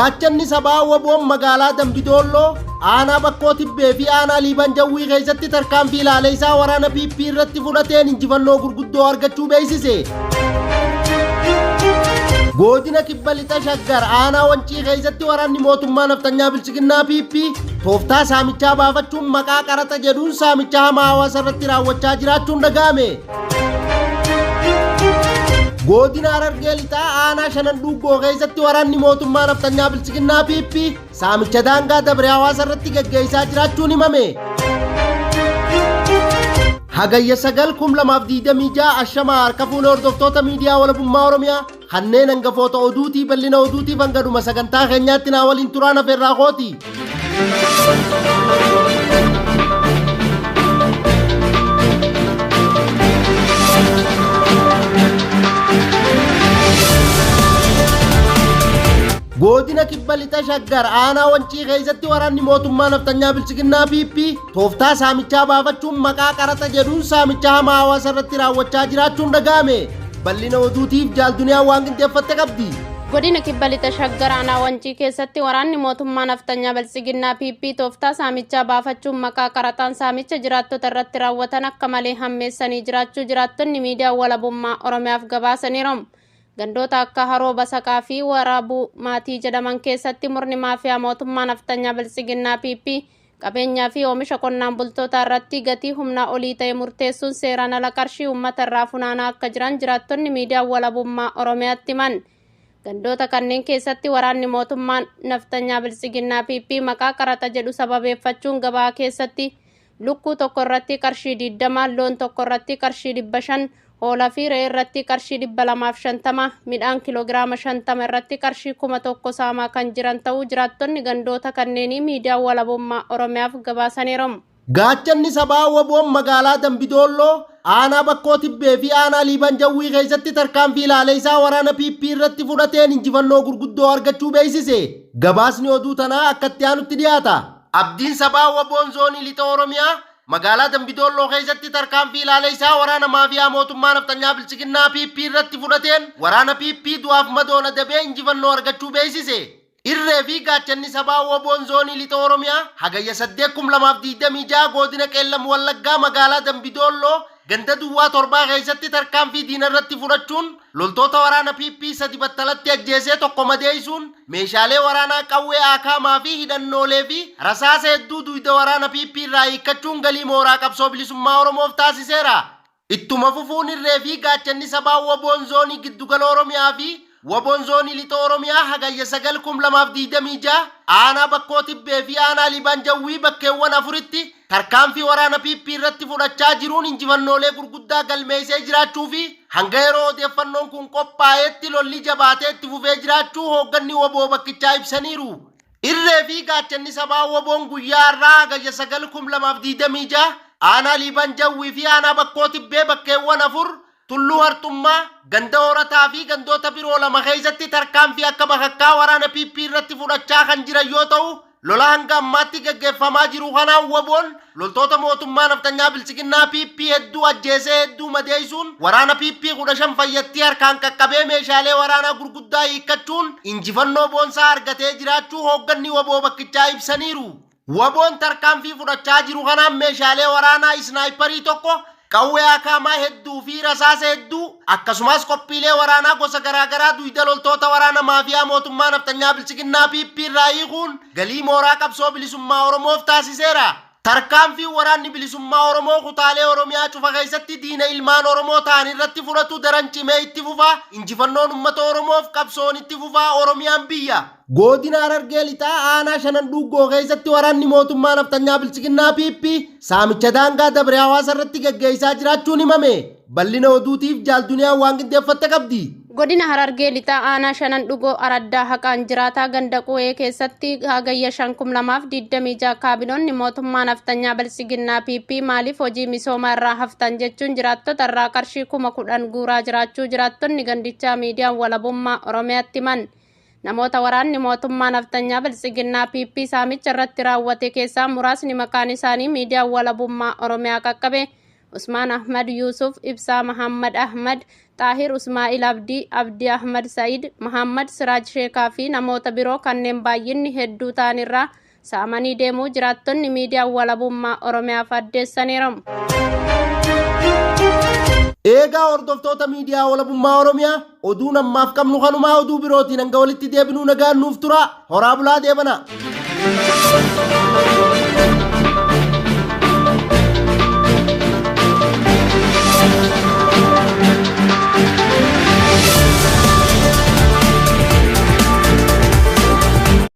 Gaachanni sabaa waboon magaalaa Dambidolloo aanaa bakkoo tibbee fi aanaa liiban jawwii keessatti tarkaanfii ilaalee isaa waraana PP irratti fudhateen injifannoo gurguddoo argachuu beeksise. Godina kibba lixa shaggar aanaa wancii keessatti waraanni mootummaa naftanyaa bilchiginnaa PP tooftaa saamichaa baafachuun maqaa qaraxa jedhuun saamicha hamaa hawaasa irratti raawwachaa jiraachuun dhaga'ame. Godina Harargee lixaa aanaa shanan dhuggoo keessatti waraanni mootummaa naftanyaa bilchiginnaa PP saamicha daangaa dabre hawaasa irratti gaggeessaa jiraachuun himame. Hagayya 9/2026 ashamaa harka fuula hordoftoota miidiyaa walabummaa Oromiyaa kanneen hangafoota oduutii bal'ina oduutiif hangadhuma sagantaa keenyaatti naa waliin turaan afeerraa kooti. Godina kibba lixa shaggar aanaa wancii keessatti waraanni mootummaa naftanyaa bilchiginnaa PP tooftaa saamichaa baafachuun maqaa qaraxa jedhuun saamicha hamaa hawaasa irratti raawwachaa jiraachuun dhaga'ame. Bal'ina oduutiif jaalduniyaan waan qindeeffatte qabdi. Godina kibba lixa shaggar aanaa wancii keessatti waraanni mootummaa naftanyaa bilchiginnaa PP tooftaa saamichaa baafachuun maqaa qaraxaan saamicha jiraattota irratti raawwatan akka malee hammeessanii jiraachuu jiraattonni miidiyaa walabummaa Oromiyaaf gabaasaniiru. Gandoota akka haroo basaqaa fi waraabuu maatii jedhaman keessatti murni maafiyaa mootummaa naftanyaa bilchiginnaa PP qabeenyaa fi oomisha qonnaan bultoota irratti gatii humnaa olii ta'e murteessuun seeraan ala qarshii uummata irraa funaanaa akka jiran jiraattonni miidiyaa walabummaa Oromiyaatti himan. Gandoota kanneen keessatti waraanni mootummaa naftanyaa bilchiginnaa PP maqaa qaraxa jedhu sababeeffachuun gabaa keessatti lukkuu tokko irratti qarshii 20, loon tokko irratti qarshii 500, hoolaa fi re'ee irratti qarshii 250, midhaan kiloogiraama 50 irratti qarshii 1000 saamaa kan jiran ta'uu jiraattonni gandoota kanneenii miidiyaa walabummaa Oromiyaaf gabaasaniiru. Gaachanni sabaa waboon magaalaa Dambidolloo aanaa bakkoo tibbee fi aanaa liiban jawwii keessatti tarkaanfii ilaalee isaa waraana PP irratti fudhateen injifannoo gurguddoo argachuu beeksise. Gabaasni oduu tanaa akkatti aanutti dhiyaata. Abdiin sabaa waboon zoonii lixa Oromiyaa magaalaa Dambidolloo keessatti tarkaanfii ilaalee isaa waraana maafiyaa mootummaa naftanyaa bilchiginnaa PP irratti fudhateen waraana PP du'aaf madoona dabee injifannoo argachuu beeksise. Irree fi gaachanni sabaa waboon zoonii lixa Oromiyaa hagayya 8/2026 godina qeellam wallaggaa magaalaa Dambidolloo ganda duwwaa 7 keessatti tarkaanfii diina irratti fudhachuun loltoota waraana PP 3 battalatti ajjeesee tokko madeessuun meeshaalee waraanaa qawwee akaamaa fi hidhannoolee fi rasaasa hedduu duyda waraana PP irraa hiikkachuun galii mooraa qabsoo bilisummaa Oromoof taasiseera. Ittuma fufuun irree fi gaachanni sabaa waboon zoonii giddugala Oromiyaa fi waboon zoonii lixa Oromiyaa hagayya 9/2026 aanaa bakkoo tibbee fi aanaa liiban jawwii bakkeewwan afuritti tarkaanfii waraana PP irratti fudhachaa jiruun injifannoolee gurguddaa galmeessee jiraachuu fi hanga yeroo odeeffannoon kun qophaa'etti lolli jabaatee itti fufee jiraachuu hoogganni waboo bakkichaa ibsaniiru. Irree fi gaachanni sabaa waboon guyyaa har'aa hagayya 9/2026 aanaa liiban jawwii fi aanaa bakkoo tibbee bakkeewwan afur tulluu hartummaa ganda horataa fi gandoota biroo lama keessatti tarkaanfii akka bakakkaa waraana PP irratti fudhachaa kan jiran yoo ta'u lola hanga ammaatti gaggeeffamaa jiru kanaan waboon loltoota mootummaa naftanyaa bilchiginnaa PP hedduu ajjeesee hedduu madeessuun waraana PP 15 fayyattii harkaan qaqqabee meeshaalee waraanaa gurguddaa hiikkachuun injifannoo boonsaa argatee jiraachuu hoogganni waboo bakkichaa ibsaniiru. Waboon tarkaanfii fudhachaa jiru kanaan meeshaalee waraanaa isnaayiparii tokko qawwee akaamaa hedduu fi rasaasa hedduu akkasumas qophiilee waraanaa gosa garaagaraa duyda loltoota waraana maafiyaa mootummaa naftanyaa bilchiginnaa PP irraa hiikuun galii mooraa qabsoo bilisummaa Oromoof taasiseera. Tarkaanfii waraanni bilisummaa Oromoo kutaalee Oromiyaa cufa keessatti diina ilmaan Oromoo ta'an irratti fudhatu daran cimee itti fufaa injifannoon uummata Oromoof qabsoon itti fufaa Oromiyaan biyya. Godina Harargee lixaa aanaa shanan dhuggoo keessatti waraanni mootummaa naftanyaa bilchiginnaa PP saamicha daangaa dabre hawaasa irratti gaggeessaa jiraachuun himame. Bal'ina oduutiif jaalduniyaan waan qindeeffatte qabdi. Godina Harargee lixaa aanaa shanan dhuggoo araddaa haqaan jiraataa ganda Quwee keessatti hagayya 5/2026 kaabinoonni mootummaa naftanyaa bilchiginnaa PP maaliif hojii misoomaa irraa haftan jechuun jiraattota irraa qarshii 10,000 guuraa jiraachuu jiraattonni gandichaa miidiyaan walabummaa Oromiyaatti himan. Namoota waraanni mootummaa naftanyaa bilchiginnaa PP saamicha irratti raawwate keessaa muraasni maqaan isaanii miidiyaa walabummaa Oromiyaa qaqqabe. Usmaan Ahmad Yusuf, Ibsaa Muhammad Ahmad, Xaahir Usmaa'il Abdii, Abdii Ahmad Sa'iid, Muhammad Siraaj Sheekaa fi namoota biroo kanneen baay'inni hedduu ta'anirraa saamanii deemuu jiraattonni miidiyaa walabummaa Oromiyaaf addeessaniiru. Eegaa hordoftoota miidiyaa walabummaa Oromiyaa oduu ammaaf qabnu kanumaa oduu birootiin hanga walitti deebinuu nagaan nuuf tura. Horaa bulaa deebana.